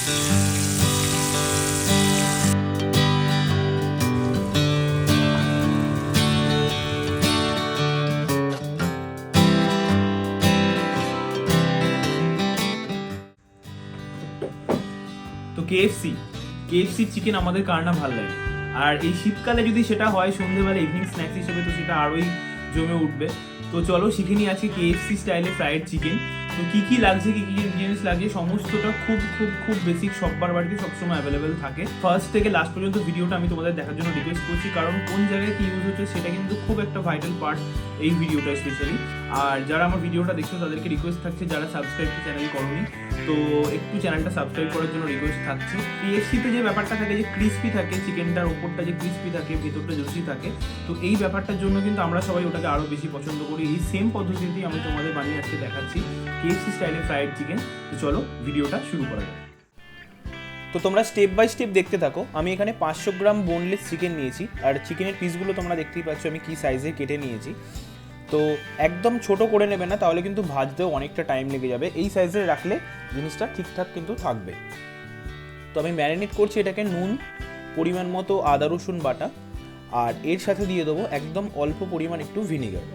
তো KFC chicken আমাদের কার না ভালো লাগে, আর এই শীতকালে যদি সেটা হয় সন্ধ্যেবেলা ইভিনিং স্ন্যাক্স হিসেবে, তো সেটা আরোই জমে উঠবে। তো চলো শিখে নিই আজকে কেএফসি স্টাইলে ফ্রাইড চিকেন। তো কী লাগছে, কী ইনগ্রিডিয়েন্টস লাগছে, সমস্তটা খুব খুব খুব বেসিক, সবার বাড়িতে সবসময় অ্যাভেলেবেল থাকে। ফার্স্ট থেকে লাস্ট পর্যন্ত ভিডিওটা আমি তোমাদের দেখার জন্য রিকোয়েস্ট করছি, কারণ কোন জায়গায় কী ইউজ হচ্ছে সেটা কিন্তু খুব একটা ভাইটাল পার্ট এই ভিডিওটা স্পেশালি। আর যারা আমার ভিডিওটা দেখছো তাদেরকে রিকোয়েস্ট থাকছে, যারা সাবস্ক্রাইব চ্যানেল করোনি তো একটু চ্যানেলটা সাবস্ক্রাইব করার জন্য রিকোয়েস্ট থাকছে। কেএফসিতে যে ব্যাপারটা থাকে, যে ক্রিস্পি থাকে চিকেনটার ওপরটা, যে ক্রিস্পি থাকে ভেতরটা জুসি থাকে, তো এই ব্যাপারটার জন্য কিন্তু আমরা সবাই ওটাকে আরও বেশি পছন্দ করি। এই সেম পদ্ধতিতেই আমি তোমাদের বানিয়ে আজকে দেখাচ্ছি কেএফসি স্টাইলে ফ্রাইড চিকেন। তো চলো ভিডিওটা শুরু করা যাক। তো তোমরা স্টেপ বাই স্টেপ দেখতে থাকো। আমি এখানে 500 গ্রাম বোনলেস চিকেন নিয়েছি, আর চিকেনের পিসগুলো তোমরা দেখতেই পাচ্ছ আমি কী সাইজে কেটে নিয়েছি। তো একদম ছোট করে নেবে না, তাহলে কিন্তু ভাজতেও অনেকটা টাইম লেগে যাবে। এই সাইজে রাখলে জিনিসটা ঠিকঠাক কিন্তু থাকবে। তো আমি ম্যারিনেট করছি এটাকে নুন, পরিমাণ মতো আদা রসুন বাটা, আর এর সাথে দিয়ে দেবো একদম অল্প পরিমাণ একটু ভিনিগার।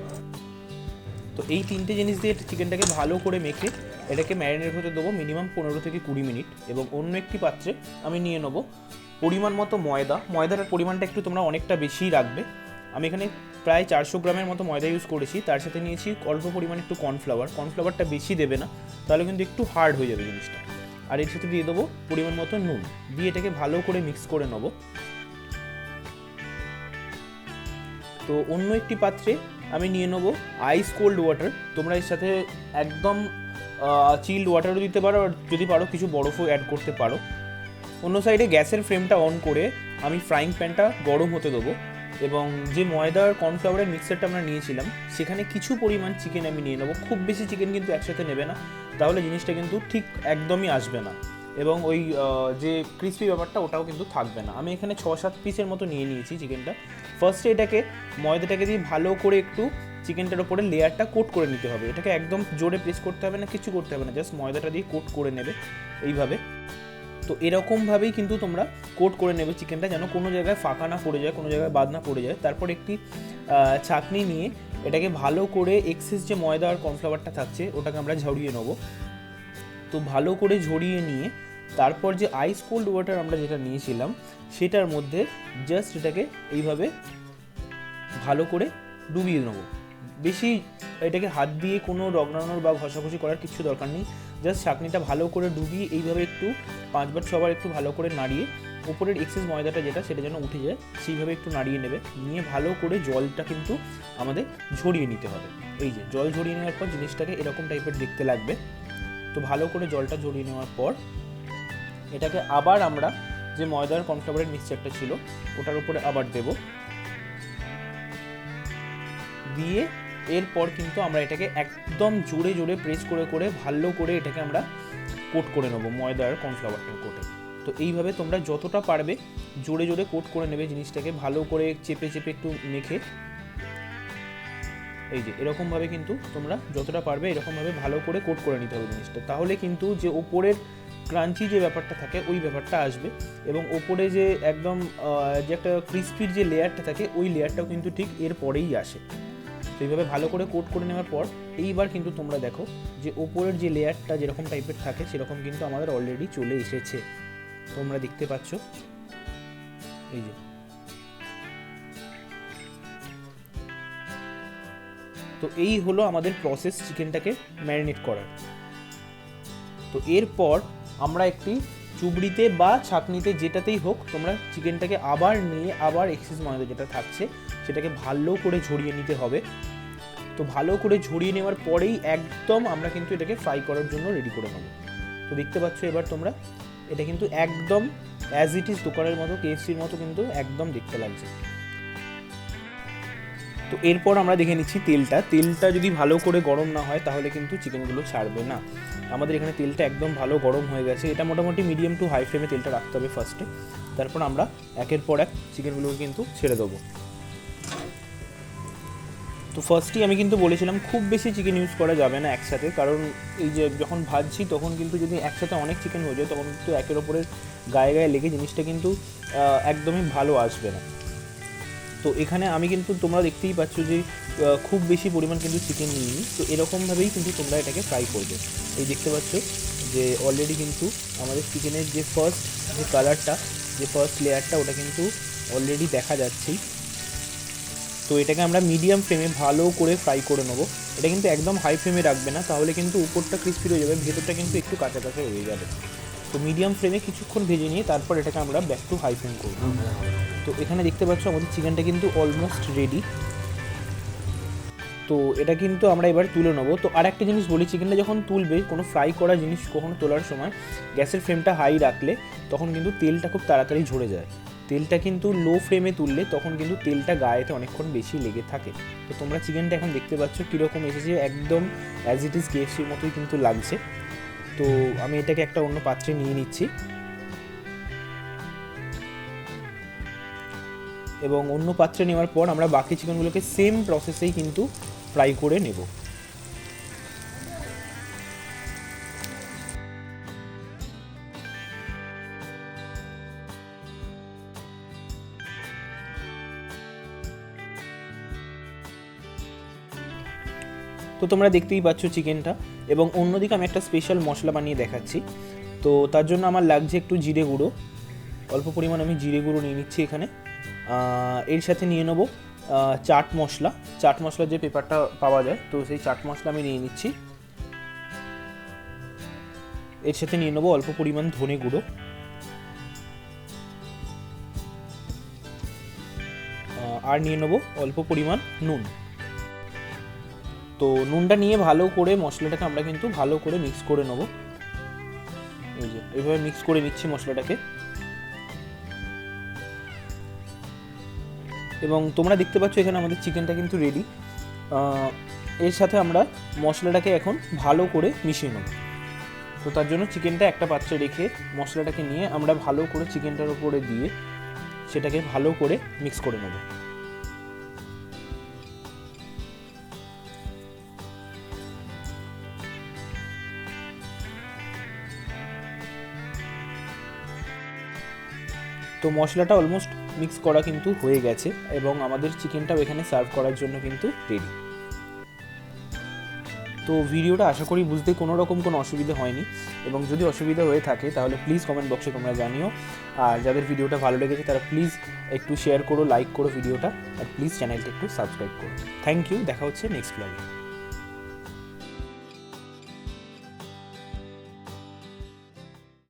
তো এই তিনটে জিনিস দিয়ে চিকেনটাকে ভালো করে মেখে এটাকে ম্যারিনেট হতে দেবো মিনিমাম 15 থেকে 20 মিনিট। এবং অন্য একটি পাত্রে আমি নিয়ে নেবো পরিমাণ মতো ময়দার পরিমাণটা একটু তোমরা অনেকটা বেশিই রাখবে। আমি এখানে প্রায় 400 গ্রামের মতো ময়দা ইউজ করেছি। তার সাথে নিয়েছি অল্প পরিমাণে একটু কর্নফ্লাওয়ারটা বেশি দেবে না, তাহলে কিন্তু একটু হার্ড হয়ে যাবে জিনিসটা। আর এর সাথে দিয়ে দেবো পরিমাণ মতো নুন, দিয়ে এটাকে ভালো করে মিক্স করে নেবো। তো অন্য একটি পাত্রে আমি নিয়ে নেবো আইস কোল্ড ওয়াটার। তোমরা এর সাথে একদম চিল্ড ওয়াটারও দিতে পারো, আর যদি পারো কিছু বরফও অ্যাড করতে পারো। অন্য সাইডে গ্যাসের ফ্লেমটা অন করে আমি ফ্রাইং প্যানটা গরম হতে দেবো, এবং যে ময়দার কর্নফ্লাওয়ারের মিক্সারটা আমরা নিয়েছিলাম সেখানে কিছু পরিমাণ চিকেন আমি নিয়ে নেবো। খুব বেশি চিকেন কিন্তু একসাথে নেবে না, তাহলে জিনিসটা কিন্তু ঠিক একদমই আসবে না, এবং ওই যে ক্রিস্পি ব্যাপারটা ওটাও কিন্তু থাকবে না। আমি এখানে 6-7 পিসের মতো নিয়ে নিয়েছি চিকেনটা। ফার্স্টে এটাকে ময়দাটাকে দিয়ে ভালো করে একটু চিকেনটার ওপরে লেয়ারটা কোট করে নিতে হবে। এটাকে একদম জোরে প্রেস করতে হবে না, কিছু করতে হবে না, জাস্ট ময়দাটা দিয়ে কোট করে নেবে এইভাবে। তো এরকমভাবেই কিন্তু তোমরা কোট করে নেবে চিকেনটা, যেন কোনো জায়গায় ফাঁকা না পড়ে যায়, কোনো জায়গায় বাদ না পড়ে যায়। তারপর একটি ছাঁকনি নিয়ে এটাকে ভালো করে এক্সেস যে ময়দা আর কর্নফ্লাওয়ারটা থাকছে ওটাকে আমরা ঝরিয়ে নেবো। তো ভালো করে ঝরিয়ে নিয়ে তারপর যে আইস কোল্ড ওয়াটার আমরা যেটা নিয়েছিলাম সেটার মধ্যে জাস্ট এটাকে এইভাবে ভালো করে ডুবিয়ে নেবো। বেশি এটাকে হাত দিয়ে কোনো রগড়ানোর বা ঘষাঘষি করার কিছু দরকার নেই, জাস্ট চাটনিটা ভালো করে ডুবিয়ে এইভাবে একটু 5বার 6বার একটু ভালো করে নাড়িয়ে উপরের এক্সেস ময়দাটা যেটা সেটা যেন উঠে যায় সেইভাবে একটু নাড়িয়ে নেবে। নিয়ে ভালো করে জলটা কিন্তু আমাদের ঝরিয়ে নিতে হবে। এই যে জল ঝরিয়ে নেওয়ার পর জিনিসটাকে এরকম টাইপের দেখতে লাগবে। তো ভালো করে জলটা ঝরিয়ে নেওয়ার পর এটাকে আবার আমরা যে ময়দার কর্নফ্লাওয়ারের মিক্সচারটা ছিল ওটার উপরে আবার দেব, দিয়ে এরপর কিন্তু আমরা এটাকে একদম জোরে জোরে প্রেস করে করে ভালো করে এটাকে আমরা কোট করে নেবো ময়দার কর্নফ্লাওয়ারটার কোটে। তো এইভাবে তোমরা যতটা পারবে জোরে জোরে কোট করে নেবে জিনিসটাকে, ভালো করে চেপে চেপে একটু মেখে। এই যে এরকমভাবে কিন্তু তোমরা যতটা পারবে এরকমভাবে ভালো করে কোট করে নিতে হবে জিনিসটা, তাহলে কিন্তু যে ওপরের ক্রাঞ্চি যে ব্যাপারটা থাকে ওই ব্যাপারটা আসবে, এবং ওপরে যে একদম যে একটা ক্রিস্পির যে লেয়ারটা থাকে ওই লেয়ারটাও কিন্তু ঠিক এর পরেই আসে। তো এইভাবে ভালো করে কোট করে নেওয়ার পর এইবার কিন্তু তোমরা দেখো যে ওপরের যে লেয়ারটা যেরকম টাইপের থাকে সেরকম কিন্তু আমাদের অলরেডি চলে এসেছে, তোমরা দেখতে পাচ্ছ। এই যে তো এই হলো আমাদের প্রসেস চিকেনটাকে ম্যারিনেট করার। তো এরপর আমরা একটি চুবড়িতে বা ছাঁকনিতে যেটাতেই হোক তোমরা চিকেনটাকে আবার নিয়ে আবার এক্সেস ময়দা যেটা থাকছে সেটাকে ভালো করে ঝরিয়ে নিতে হবে। তো ভালো করে ঝরিয়ে নেওয়ার পরেই একদম আমরা কিন্তু এটাকে ফ্রাই করার জন্য রেডি করে নেব। তো দেখতে পাচ্ছ এবার তোমরা এটা কিন্তু একদম অ্যাজ ইট ইজ দোকানের মতো কেএফসির মতো কিন্তু একদম দেখতে লাগছে। তো এরপর আমরা দেখে নিচ্ছি তেলটা যদি ভালো করে গরম না হয় তাহলে কিন্তু চিকেনগুলো ছাড়বে না। আমাদের এখানে তেলটা একদম ভালো গরম হয়ে গেছে। এটা মোটামুটি মিডিয়াম টু হাই ফ্লেমে তেলটা রাখতে হবে ফার্স্টে, তারপর আমরা একের পর এক চিকেনগুলোকে কিন্তু ছেড়ে দেবো। তো ফার্স্টেই আমি কিন্তু বলেছিলাম খুব বেশি চিকেন ইউজ করা যাবে না একসাথে, কারণ এই যে যখন ভাজছি তখন কিন্তু যদি একসাথে অনেক চিকেন হয়ে যায় তখন কিন্তু একের ওপরের গায়ে গায়ে লেগে জিনিসটা কিন্তু একদমই ভালো আসবে না। তো এখানে আমি কিন্তু তোমরা দেখতেই পাচ্ছ যে খুব বেশি পরিমাণ কিন্তু চিকেন নিইনি, তো এরকমভাবেই কিন্তু তোমরা এটাকে ফ্রাই করবে। এই দেখতে পাচ্ছ যে অলরেডি কিন্তু আমাদের চিকেনের যে ফার্স্ট যে কালারটা, যে ফার্স্ট লেয়ারটা, ওটা কিন্তু অলরেডি দেখা যাচ্ছেই। তো এটাকে আমরা মিডিয়াম ফ্লেমে ভালো করে ফ্রাই করে নেবো। এটা কিন্তু একদম হাই ফ্লেমে রাখবে না, তাহলে কিন্তু উপরটা ক্রিস্পি হয়ে যাবে, ভেতরটা কিন্তু একটু কাঁচা কাঁচা হয়ে যাবে। তো মিডিয়াম ফ্লেমে কিছুক্ষণ ভেজে নিয়ে তারপর এটাকে আমরা ব্যাক টু হাই ফ্লেম করবো। তো এখানে দেখতে পাচ্ছ আমাদের চিকেনটা কিন্তু অলমোস্ট রেডি। তো এটা কিন্তু আমরা এবার তুলে নেবো। তো আর একটা জিনিস বলি, চিকেনটা যখন তুলবে, কোনো ফ্রাই করা জিনিস কখনো তোলার সময় গ্যাসের ফ্লেমটা হাই রাখলে তখন কিন্তু তেলটা খুব তাড়াতাড়ি ঝরে যায়। তেলটা কিন্তু লো ফ্লেমে তুললে তখন কিন্তু তেলটা গায়েতে অনেকক্ষণ বেশি লেগে থাকে। তো তোমরা চিকেনটা এখন দেখতে পাচ্ছ কীরকম এসেছে, একদম অ্যাজ ইট ইজ কেএফসির মতোই কিন্তু লাগছে। তো আমি এটাকে একটা অন্য পাত্রে নিয়ে নিচ্ছি এবং অন্য পাত্রে নেওয়ার পর আমরা বাকি চিকেনগুলোকে সেম প্রসেসেই কিন্তু ফ্রাই করে নেব। তো তোমরা দেখতেই পাচ্ছ চিকেনটা, এবং অন্যদিকে আমি একটা স্পেশাল মশলা বানিয়ে দেখাচ্ছি। তো তার জন্য আমার লাগছে একটু জিরে গুঁড়ো, অল্প পরিমাণ আমি জিরে গুঁড়ো নিয়ে নিচ্ছি এখানে। এর সাথে নিয়ে নেবো চাট মশলা, চাট মশলার যে পেপারটা পাওয়া যায়, তো সেই চাট মশলা আমি নিয়ে নিচ্ছি। এর সাথে নিয়ে নেবো অল্প পরিমাণ ধনে গুঁড়ো, আর নিয়ে নেবো অল্প পরিমাণ নুন। তো নুনটা নিয়ে ভালো করে মশলাটাকে আমরা কিন্তু ভালো করে মিক্স করে নেবো। এই যে এইভাবে মিক্স করে নিচ্ছি মশলাটাকে। এবং তোমরা দেখতে পাচ্ছ এখানে আমাদের চিকেনটা কিন্তু রেডি। এর সাথে আমরা মশলাটাকে এখন ভালো করে মিশিয়ে নেব। তো তার জন্য চিকেনটা একটা পাত্রে রেখে মশলাটাকে নিয়ে আমরা ভালো করে চিকেনটার উপরে দিয়ে সেটাকে ভালো করে মিক্স করে নেব। তো মশলাটা অলমোস্ট মিক্স করা কিন্তু হয়ে গেছে এবং আমাদের চিকেনটাও এখানে সার্ভ করার জন্য কিন্তু রেডি। তো ভিডিওটা আশা করি বুঝতে কোনো রকম কোনো অসুবিধা হয়নি, এবং যদি অসুবিধা হয়ে থাকে তাহলে প্লিজ কমেন্ট বক্সে তোমরা জানিও। আর যাদের ভিডিওটা ভালো লেগেছে তারা প্লিজ একটু শেয়ার করো, লাইক করো ভিডিওটা, আর প্লিজ চ্যানেলটা একটু সাবস্ক্রাইব করো। থ্যাংক ইউ, দেখা হচ্ছে নেক্সট ব্লগে।